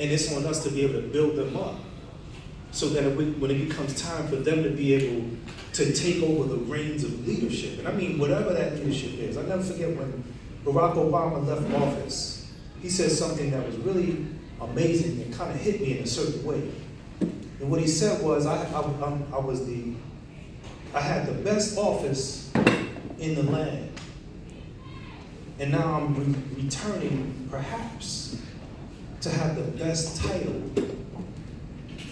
And it's on us to be able to build them up so that when it becomes time for them to be able to take over the reins of leadership, and I mean whatever that leadership is. I'll never forget when Barack Obama left office, he said something that was really amazing and kind of hit me in a certain way. And what he said was, I had the best office in the land, and now I'm returning perhaps to have the best title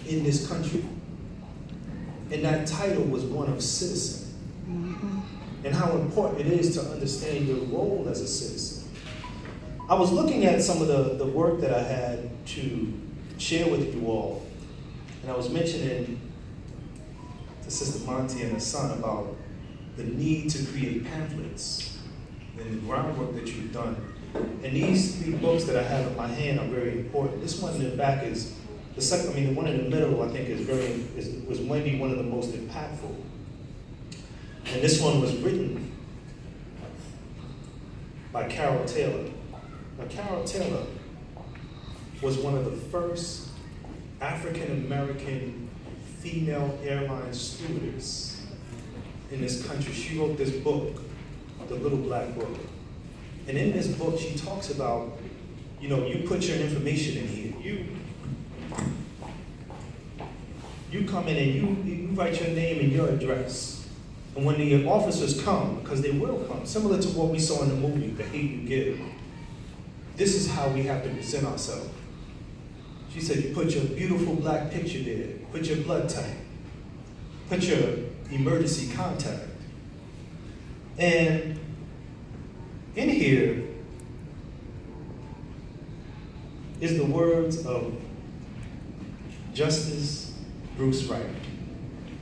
in this country. And that title was one of citizen. And how important it is to understand your role as a citizen. I was looking at some of the work that I had to share with you all, and I was mentioning to Sister Monty and her son about the need to create pamphlets and the groundwork that you've done. And these 3 books that I have in my hand are very important. This one in the back is the second. I mean, the one in the middle, I think, was maybe one of the most impactful. And this one was written by Carol Taylor. Now, Carol Taylor was one of the first African-American female airline stewardess in this country. She wrote this book, The Little Black Book. And in this book, she talks about, you put your information in here. You come in and you write your name and your address. And when the officers come, because they will come, similar to what we saw in the movie, The Hate You Give, this is how we have to present ourselves. She said, you put your beautiful black picture there, put your blood type, put your emergency contact. And in here is the words of Justice Bruce Wright.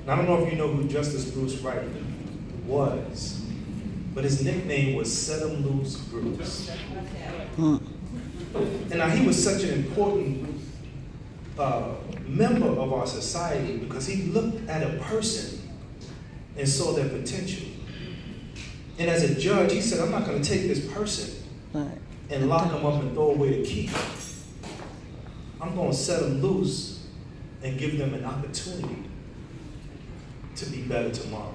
Now, I don't know if you know who Justice Bruce Wright was, but his nickname was Set 'em Loose Bruce. And now he was such an important member of our society because he looked at a person and saw their potential. And as a judge, he said, I'm not going to take this person and lock them up and throw away the key. I'm going to set them loose and give them an opportunity to be better tomorrow.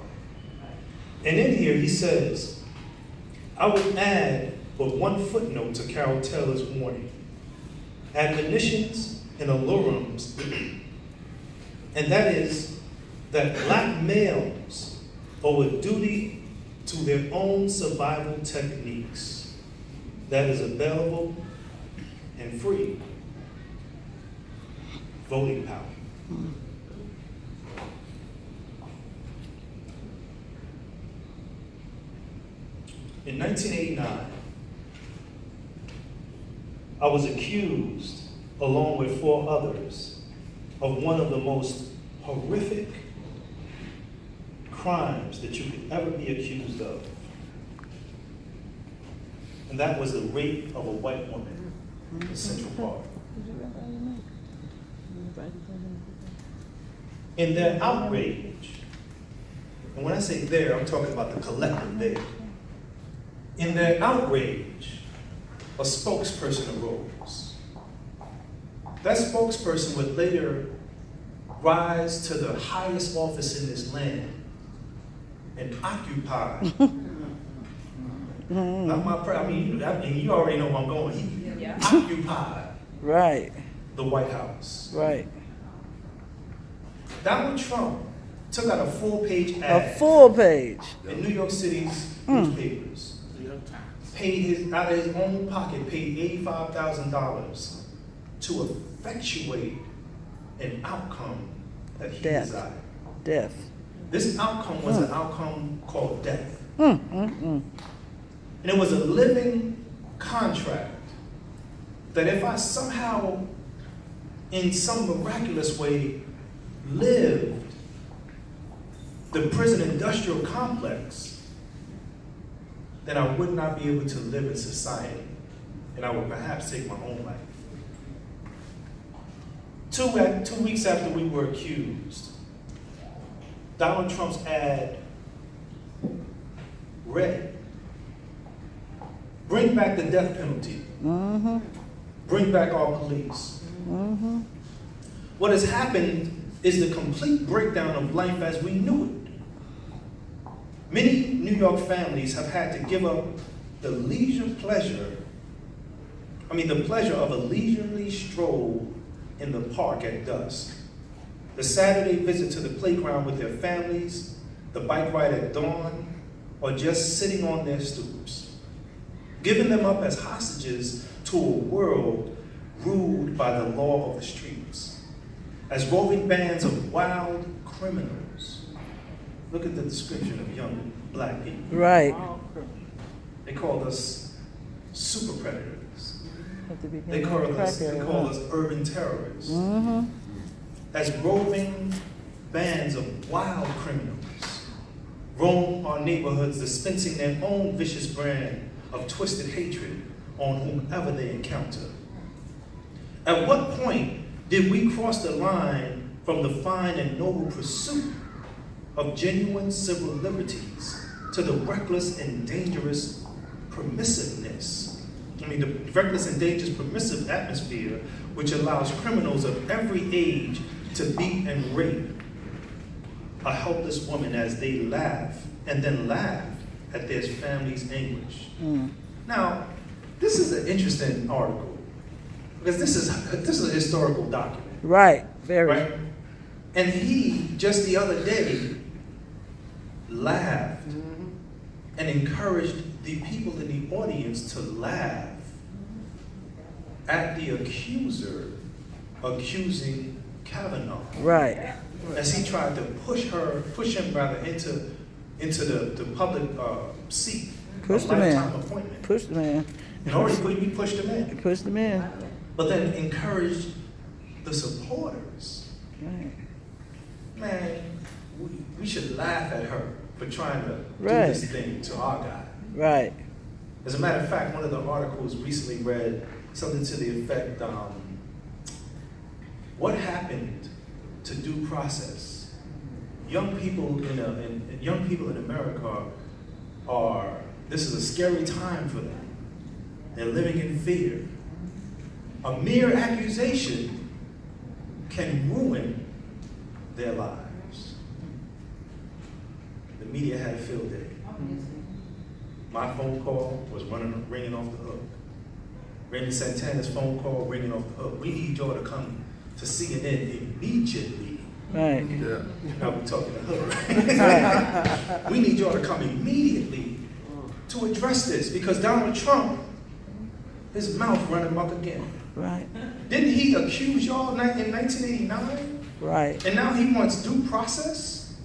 And in here he says, I would add but one footnote to Carol Taylor's warning. Admonitions and allurums, and that is that black males owe a duty to their own survival techniques that is available and free. Voting power. In 1989, I was accused, along with 4 others, of one of the most horrific crimes that you could ever be accused of. And that was the rape of a white woman in Central Park. In their outrage, and when I say there, I'm talking about the collective there. In their outrage, a spokesperson arose. That spokesperson would later rise to the highest office in this land and occupy. Not my prayer. I mean, you already know where I'm going. He occupied the White House. Right. Donald Trump took out a full-page ad. A full page. In New York City's newspapers. Paid out of his own pocket, paid $85,000 to effectuate an outcome that he desired. Death. This outcome was an outcome called death. And it was a living contract that if I somehow, in some miraculous way, lived the prison industrial complex, then I would not be able to live in society, and I would perhaps take my own life. 2 weeks after we were accused, Donald Trump's ad read, bring back the death penalty. Bring back our police. Mm-hmm. What has happened is the complete breakdown of life as we knew it. Many New York families have had to give up the pleasure of a leisurely stroll in the park at dusk, the Saturday visit to the playground with their families, the bike ride at dawn, or just sitting on their stoops, giving them up as hostages to a world ruled by the law of the streets, as roving bands of wild criminals. Look at the description of young black people. Right. They called us super predators. At the They beginning call of the us, crack they era, call huh? us urban terrorists. Mm-hmm. As roving bands of wild criminals roam our neighborhoods, dispensing their own vicious brand of twisted hatred on whomever they encounter. At what point did we cross the line from the fine and noble pursuit of genuine civil liberties to the reckless and dangerous permissiveness? The reckless and dangerous permissive atmosphere which allows criminals of every age to beat and rape a helpless woman as they laugh and then laugh at their family's anguish. Now, this is an interesting article because this is a historical document. Right. Very. Right? And he, just the other day, laughed and encouraged the people in the audience to laugh at the accuser accusing Kavanaugh. Right. As he tried to push him into the public seat, Push a the man. lifetime appointment. Push the man. And already we pushed him in, Push the man. but then encouraged the supporters. Right. Man, we should laugh at her for trying to Right. do this thing to our guy. Right. As a matter of fact, one of the articles recently read something to the effect, what happened to due process? Young people in America this is a scary time for them. They're living in fear. A mere accusation can ruin their lives. The media had a field day. My phone call was ringing off the hook. Randy Santana's phone call ringing off the hook. We need y'all to come to CNN immediately. Right. Yeah. Now we're talking to her, right? We need y'all to come immediately to address this because Donald Trump, his mouth running amok again. Right. Didn't he accuse y'all in 1989? Right. And now he wants due process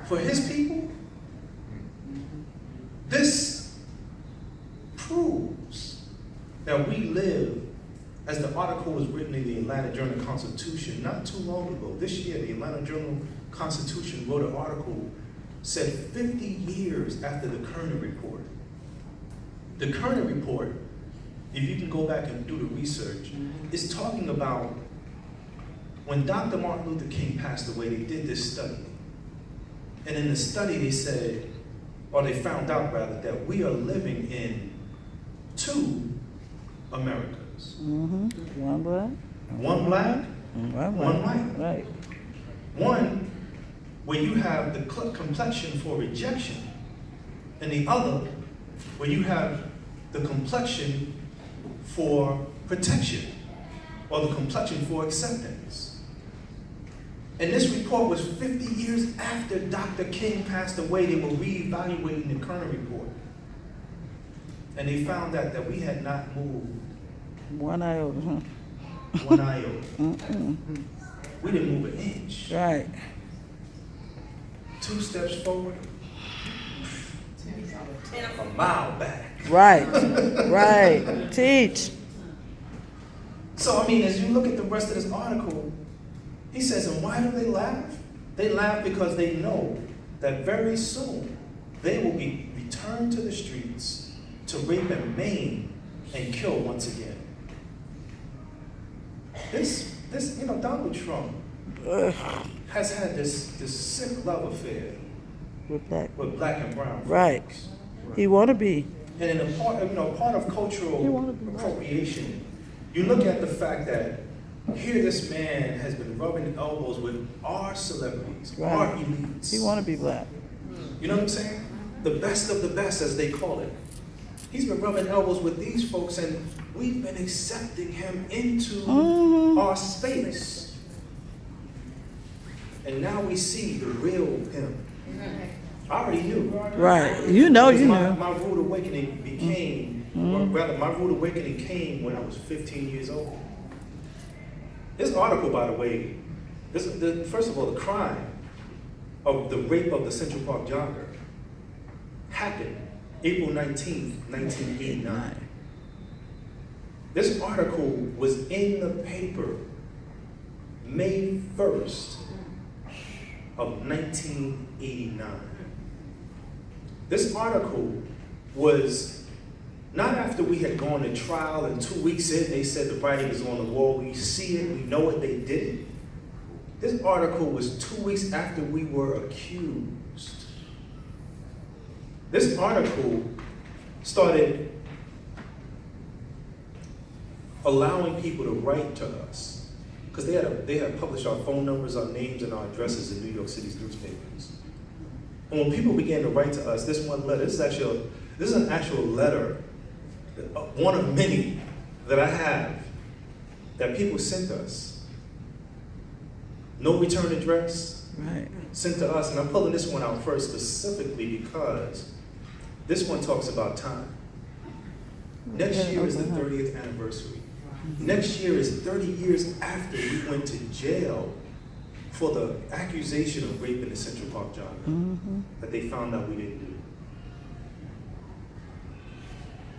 for his people? This proves that we live, as the article was written in the Atlanta Journal-Constitution not too long ago. This year, the Atlanta Journal-Constitution wrote an article, said 50 years after the Kerner Report. The Kerner Report, if you can go back and do the research, is talking about when Dr. Martin Luther King passed away, they did this study. And in the study they said, or they found out rather, that we are living in two Americas. One black. One black, One white. Right. One where you have the complexion for rejection, and the other where you have the complexion for protection, or the complexion for acceptance. And this report was 50 years after Dr. King passed away. They were reevaluating the Kerner Report. And they found out that we had not moved One iota, huh? one iota. We didn't move an inch. Right. 2 steps forward, a mile back. Right. Right. Teach. So, as you look at the rest of this article, he says, and why do they laugh? They laugh because they know that very soon they will be returned to the streets to rape and maim and kill once again. This Donald Trump has had this sick love affair With black. with black and brown folks. Right. He want to be. And in part of cultural appropriation, you look at the fact that here this man has been rubbing elbows with our celebrities, Right. our elites. He want to be black. You know what I'm saying? The best of the best, as they call it. He's been rubbing elbows with these folks, and we've been accepting him into our space. And now we see the real him. I already knew. Right. You know, you my, know. my rude awakening became, or rather, my rude awakening came when I was 15 years old. This article, by the way, first of all, the crime of the rape of the Central Park jogger happened April 19th, 1989. This article was in the paper May 1st of 1989. This article was not after we had gone to trial, and 2 weeks in, they said the writing is on the wall. We see it, we know it, they did it. This article was 2 weeks after we were accused. This article started allowing people to write to us, because they had published our phone numbers, our names, and our addresses in New York City's newspapers. And when people began to write to us, this one letter, this is an actual letter, one of many that I have that people sent us. No return address, Right. sent to us, and I'm pulling this one out first specifically because this one talks about time. Next year is the 30th anniversary. Next year is 30 years after we went to jail for the accusation of raping the Central Park jogger that they found out we didn't do.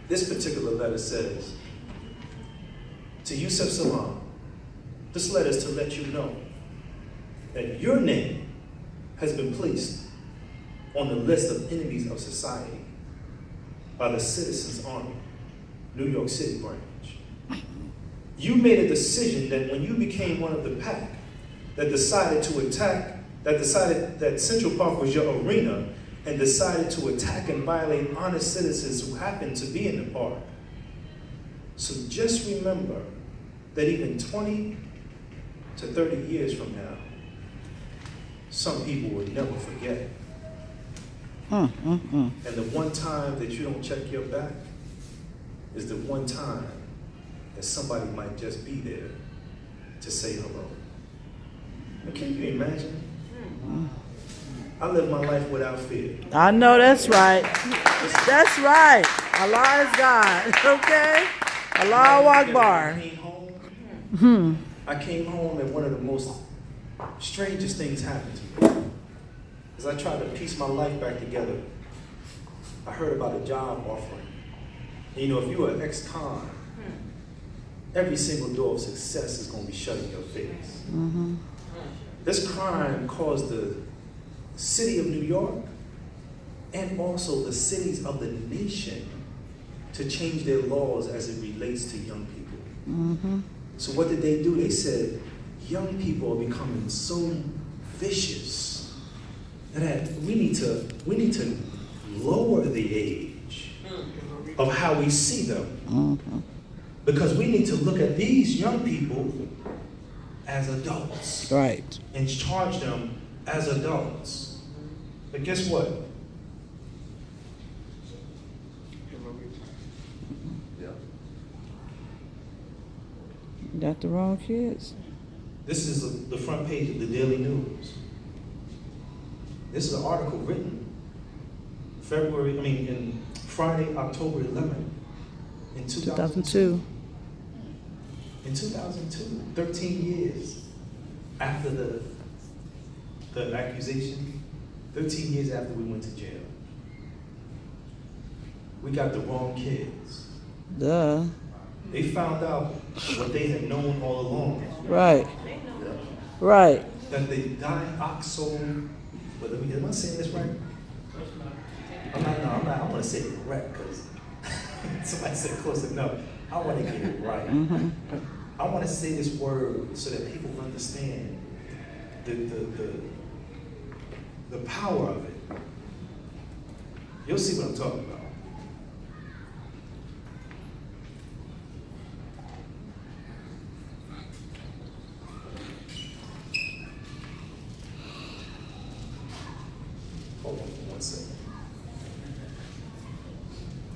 This particular letter says, to Yusef Salaam, this letter is to let you know that your name has been placed on the list of enemies of society by the Citizens Army, New York City branch. You made a decision that when you became one of the pack that decided that Central Park was your arena and decided to attack and violate honest citizens who happened to be in the park. So just remember that even 20 to 30 years from now, some people will never forget. And the one time that you don't check your back is the one time that somebody might just be there to say hello. Now, can you imagine? I live my life without fear. I know that's right. That's right. Allah is God. Okay? Allahu Akbar. I came home and one of the most strangest things happened to me. As I tried to piece my life back together, I heard about a job offering. And you know, if you're an ex-con, every single door of success is going to be shut in your face. This crime caused the city of New York and also the cities of the nation to change their laws as it relates to young people. So what did they do? They said, young people are becoming so vicious that we need to lower the age of how we see them. Because we need to look at these young people as adults. Right. And charge them as adults. But guess what? Got the wrong kids. This is the front page of the Daily News. This is an article written Friday, October 11th, in 2002. In 2002, 13 years after the accusation, 13 years after we went to jail. We got the wrong kids. Duh. They found out what they had known all along. Right. Right. That the dioxo, but am I saying this right? I want to say it correct because somebody said close enough. I want to get it right. I want to say this word so that people understand the power of it. You'll see what I'm talking about.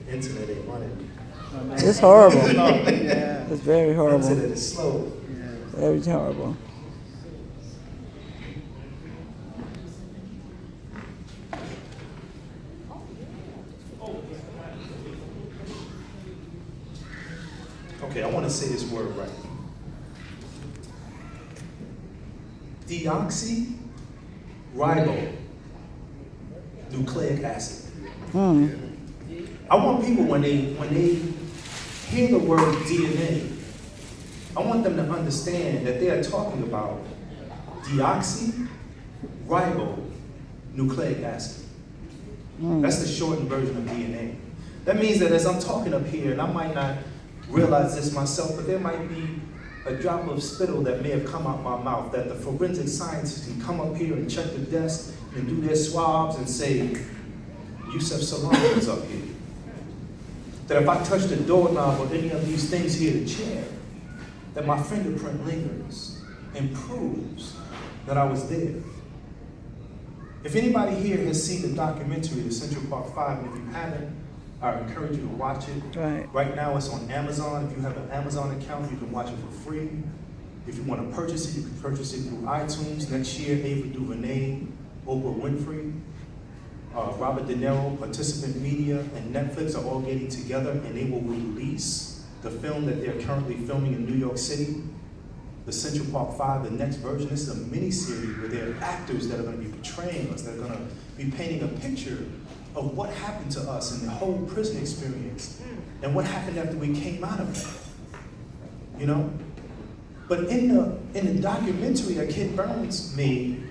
Internet ain't running. It's horrible. Yeah. It's very horrible. Internet is slow. Very horrible. Okay, I want to say this word right. Deoxyribonucleic acid. I want people when they hear the word DNA, I want them to understand that they are talking about deoxyribonucleic acid. That's the shortened version of DNA. That means that as I'm talking up here, and I might not realize this myself, but there might be a drop of spittle that may have come out my mouth, that the forensic scientists can come up here and check the desk and do their swabs and say, Yusef Salaam is up here. That if I touch the doorknob or any of these things here, the chair, that my fingerprint lingers and proves that I was there. If anybody here has seen the documentary, The Central Park 5, and if you haven't, I encourage you to watch it. Right now it's on Amazon. If you have an Amazon account, you can watch it for free. If you want to purchase it, you can purchase it through iTunes. Next year, Ava DuVernay, Oprah Winfrey, Robert De Niro, Participant Media, and Netflix are all getting together, and they will release the film that they're currently filming in New York City, The Central Park 5, the next version. This is a mini-series where there are actors that are going to be portraying us, that are going to be painting a picture of what happened to us in the whole prison experience and what happened after we came out of that. You know? But in the documentary that Kid Burns made,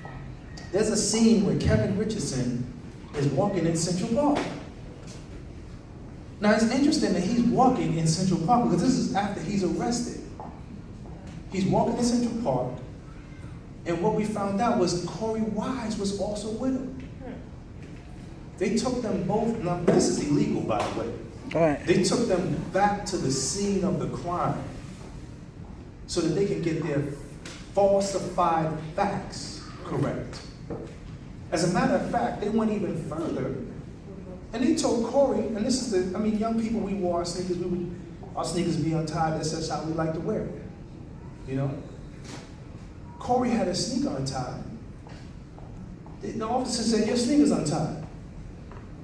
there's a scene where Kevin Richardson is walking in Central Park. Now it's interesting that he's walking in Central Park because this is after he's arrested. He's walking in Central Park, and what we found out was Corey Wise was also with him. They took them both, now this is illegal by the way. They took them back to the scene of the crime so that they can get their falsified facts correct. As a matter of fact, they went even further, and they told Corey, and this is young people, we wore our sneakers, our sneakers be untied, that's how we like to wear it, you know? Corey had his sneaker untied. The officer said, your sneaker's untied.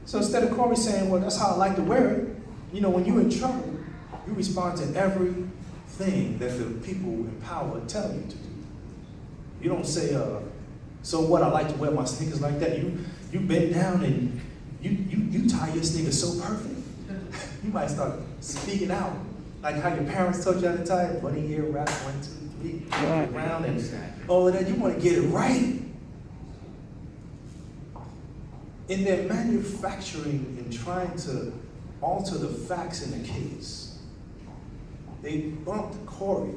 So instead of Corey saying, well, that's how I like to wear it, you know, when you're in trouble, you respond to everything that the people in power tell you to do. You don't say, so what, I like to wear my sneakers like that. You bend down and you tie your sneakers so perfect. You might start speaking out, like how your parents taught you how to tie it, 20-year wrap, 1, 2, 3, around, and all of that. You want to get it right. In their manufacturing and trying to alter the facts in the case, they bumped Corey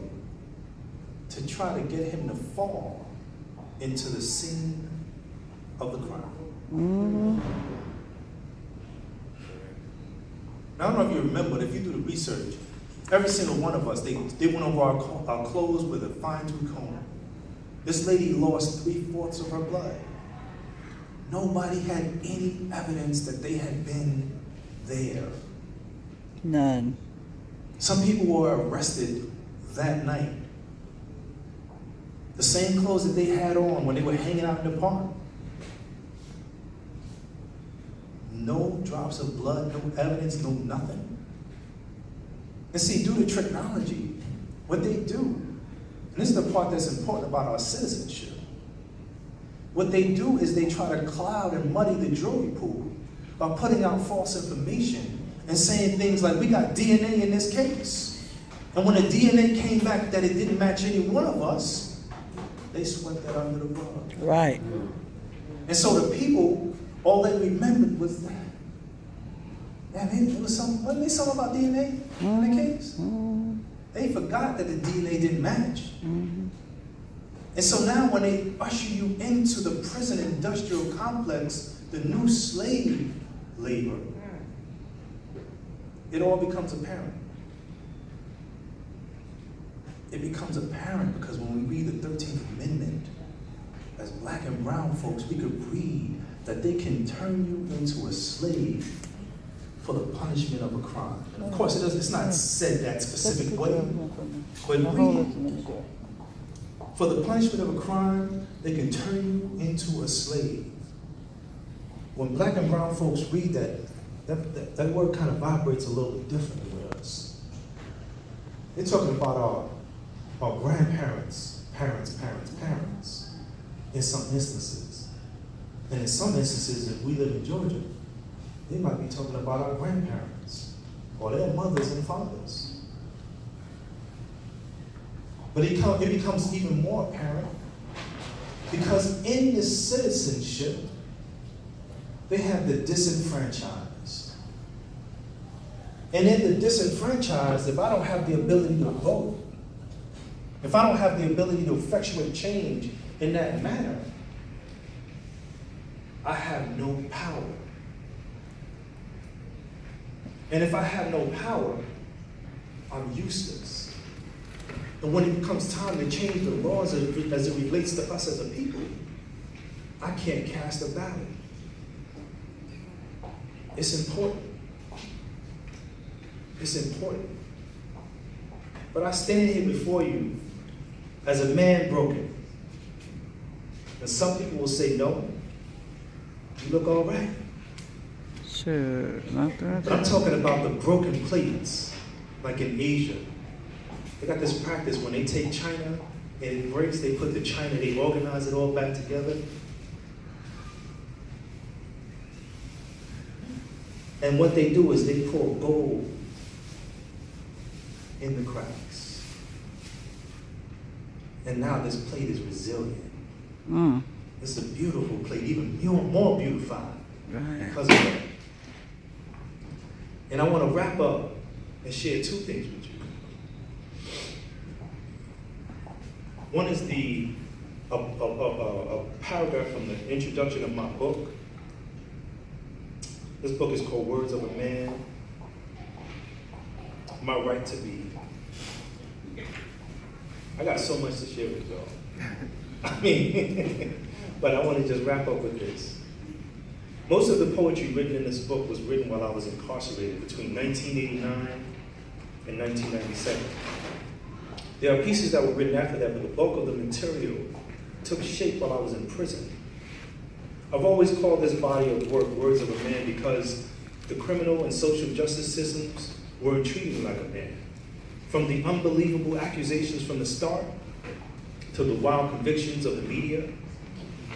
to try to get him to fall into the scene of the crime. Now, I don't know if you remember, but if you do the research, every single one of us, they went over our clothes with a fine-tooth comb. This lady lost 3/4 of her blood. Nobody had any evidence that they had been there. None. Some people were arrested that night. The same clothes that they had on when they were hanging out in the park. No drops of blood, no evidence, no nothing. And see, due to technology, what they do, and this is the part that's important about our citizenship, what they do is they try to cloud and muddy the jury pool by putting out false information and saying things like, we got DNA in this case. And when the DNA came back that it didn't match any one of us, they swept that under the rug. Right. And so the people, all they remembered was that. Man, wasn't there something about DNA in the case? They forgot that the DNA didn't match. And so now when they usher you into the prison industrial complex, the new slave labor, it all becomes apparent. It becomes apparent because when we read the 13th Amendment, as black and brown folks, we could read that they can turn you into a slave for the punishment of a crime. And of course, it's not said that specific way, but read. For the punishment of a crime, they can turn you into a slave. When black and brown folks read that word kind of vibrates a little bit differently with us. They're talking about our grandparents, parents, in some instances. And in some instances, if we live in Georgia, they might be talking about our grandparents or their mothers and fathers. But it becomes even more apparent because in this citizenship, they have the disenfranchised. And in the disenfranchised, if I don't have the ability to vote, if I don't have the ability to effectuate change in that manner, I have no power. And if I have no power, I'm useless. And when it comes time to change the laws as it relates to us as a people, I can't cast a ballot. It's important. It's important. But I stand here before you as a man broken. And some people will say, no, you look all right. Sure, not that. But I'm talking about the broken plates, like in Asia. They got this practice when they take china and it breaks, they put the china, they organize it all back together. And what they do is they pour gold in the cracks. And now this plate is resilient. It's a beautiful plate, even more beautified because of that. And I want to wrap up and share two things with you. One is a paragraph from the introduction of my book. This book is called Words of a Man, My Right to Be. I got so much to share with y'all. I mean, but I want to just wrap up with this. Most of the poetry written in this book was written while I was incarcerated between 1989 and 1997. There are pieces that were written after that, but the bulk of the material took shape while I was in prison. I've always called this body of work Words of a Man because the criminal and social justice systems weren't treating me like a man. From the unbelievable accusations from the start, to the wild convictions of the media,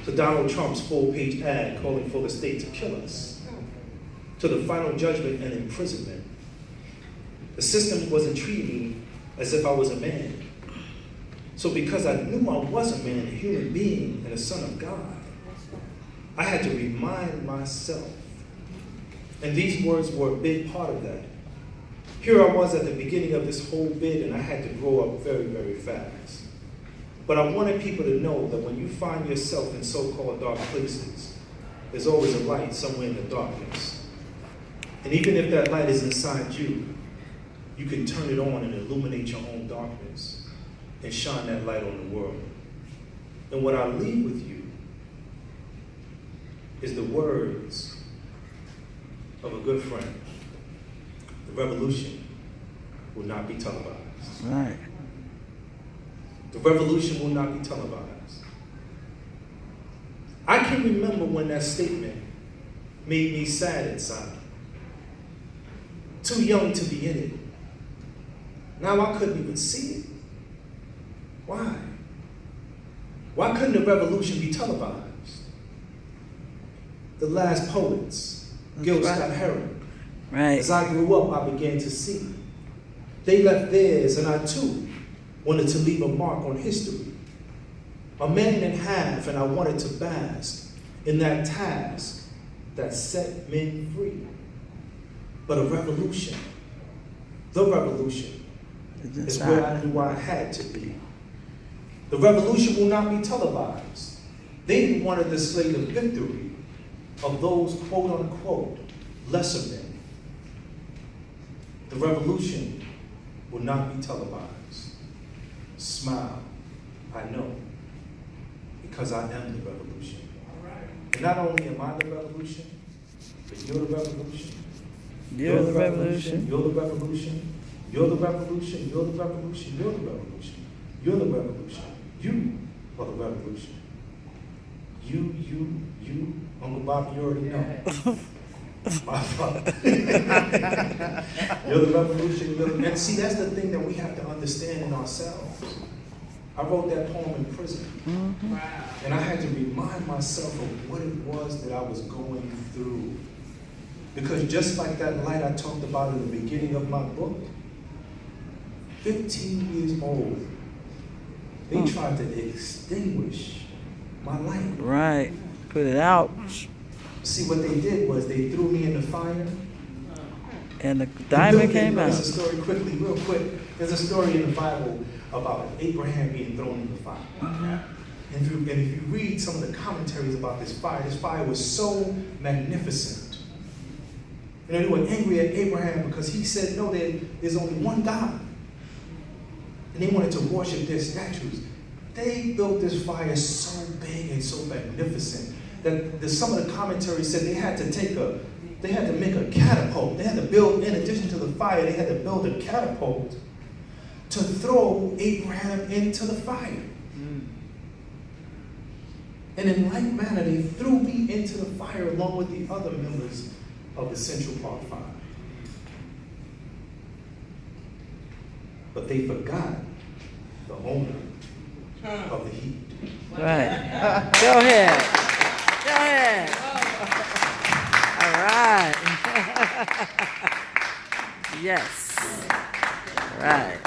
to Donald Trump's full-page ad calling for the state to kill us, to the final judgment and imprisonment. The system wasn't treating me as if I was a man. So because I knew I was a man, a human being, and a son of God, I had to remind myself. And these words were a big part of that. Here I was at the beginning of this whole bid, and I had to grow up very, very fast. But I wanted people to know that when you find yourself in so-called dark places, there's always a light somewhere in the darkness. And even if that light is inside you, you can turn it on and illuminate your own darkness and shine that light on the world. And what I leave with you is the words of a good friend. The revolution will not be televised. Right. The revolution will not be televised. I can remember when that statement made me sad inside. Too young to be in it. Now I couldn't even see it. Why? Why couldn't the revolution be televised? The last poets, Gil Scott Heron. Right. As I grew up, I began to see. They left theirs, and I too wanted to leave a mark on history. A man and a half, and I wanted to bask in that task that set men free. But a revolution, the revolution, is where I knew I had to be. The revolution will not be televised. They wanted to display the victory of those quote unquote lesser men. The revolution will not be televised. Smile, I know, because I am the revolution. And not only am I the revolution, but you're the revolution, You're the revolution. You're the revolution. You're the revolution. You're the revolution. You're the revolution. You're the revolution. You are the revolution. You. Uncle Bob, you already know. My father. You're the revolution. And see, that's the thing that we have to understand in ourselves. I wrote that poem in prison. Mm-hmm. And I had to remind myself of what it was that I was going through. Because just like that light I talked about in the beginning of my book, 15 years old, they tried to extinguish my light. Right. Put it out. See, what they did was they threw me in the fire. And the diamond came out. There's a story quickly, real quick. There's a story in the Bible about Abraham being thrown in the fire. Mm-hmm. And if you read some of the commentaries about this fire was so magnificent. And they were angry at Abraham because he said, no, there's only one God. And they wanted to worship their statues. They built this fire so big and so magnificent that some of the commentaries said they had to make a catapult. They had to build, in addition to the fire, they had to build a catapult to throw Abraham into the fire. And in like manner, they threw me into the fire along with the other members of the Central Park Five. But they forgot the owner of the heat. Right. Go ahead. Go ahead. All right. Yes. All right.